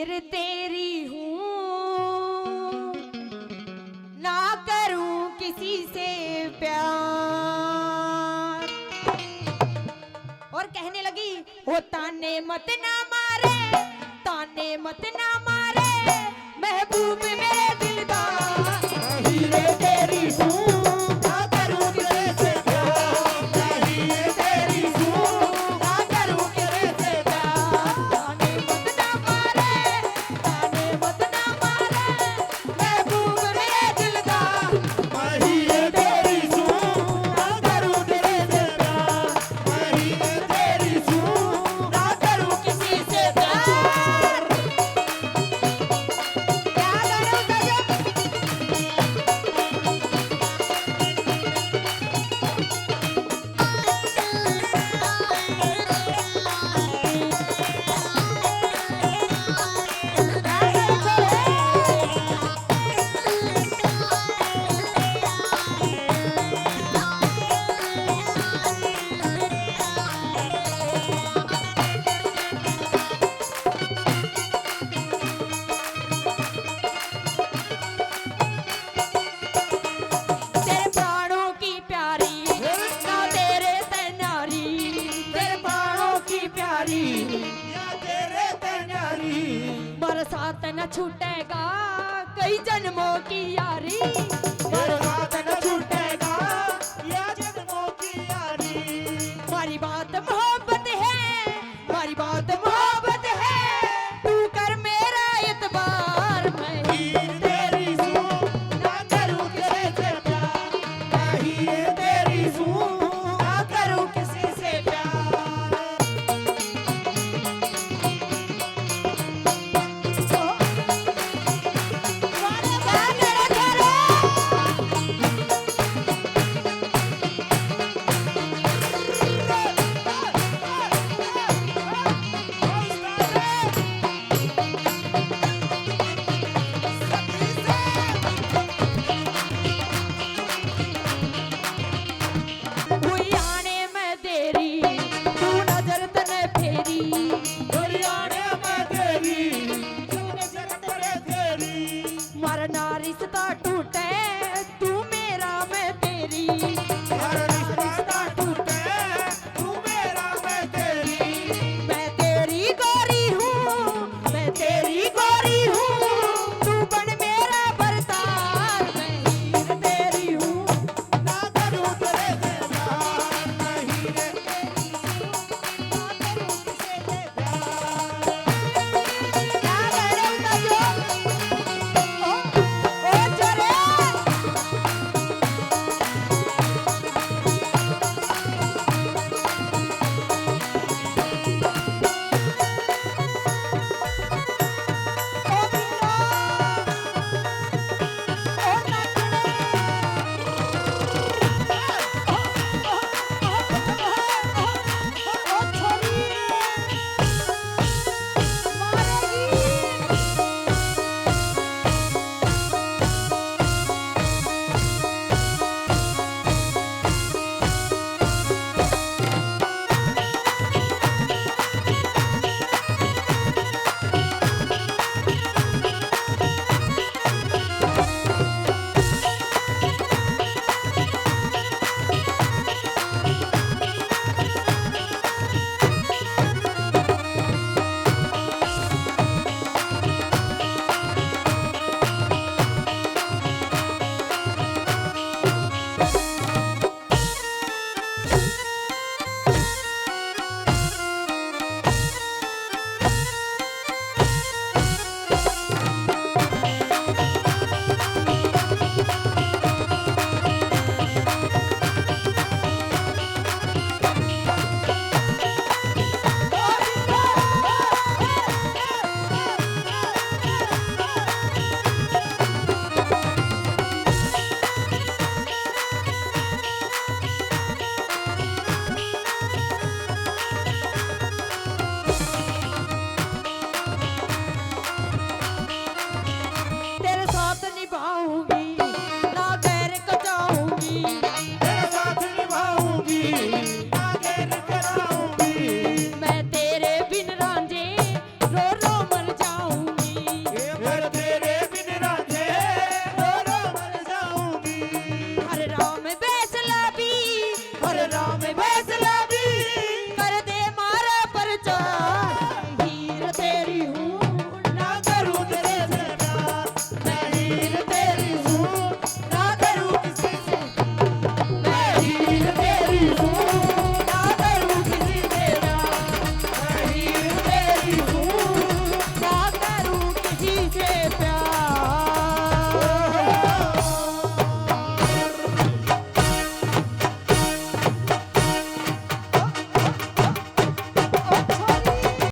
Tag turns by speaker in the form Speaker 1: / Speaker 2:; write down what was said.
Speaker 1: हीर तेरी हूँ ना करूं किसी से प्यार। और कहने लगी वो ताने मत ना मारे, ताने मत ना मारे महबूब मेरे दिलदार।
Speaker 2: हीर तेरी हूँ ना करूं किसी से प्यार, मैं हीर तेरी हूँ ना करूं किसी से प्यार।
Speaker 1: ताने मत ना मारे, ताने मत ना मारे महबूब मेरे दिलदार।
Speaker 2: मैं हीर तेरी हूँ ना करूं किसी से प्यार, मैं हीर तेरी हूँ ना करूं किसी से प्यार।
Speaker 1: क्या गाना था जो तेरे प्राणों की प्यारी ना तेरे से न्यारी, तेरे प्राणों की प्यारी
Speaker 2: या तेरे ते न्यारी,
Speaker 1: बरसात न छूटेगा कई जन्मों की यारी।
Speaker 2: बरसात न छूटेगा या जन्मों की यारी।
Speaker 1: हमारी बात मोहब्बत है, हमारी बात मोहब्बत है, तू कर मेरा एतबार। मैं
Speaker 2: हीर तेरी हूँ ना करूं किसी से प्यार, मैं हीर तेरी हूँ ना करूं किसी से प्यार।
Speaker 1: क्या तेरा तेरे हुई आने में देरी, तू नजर तने फेरी।
Speaker 2: हरियाणा में तेरी, तू नजर करे तेरी।
Speaker 1: मरना रिश्ता टूटे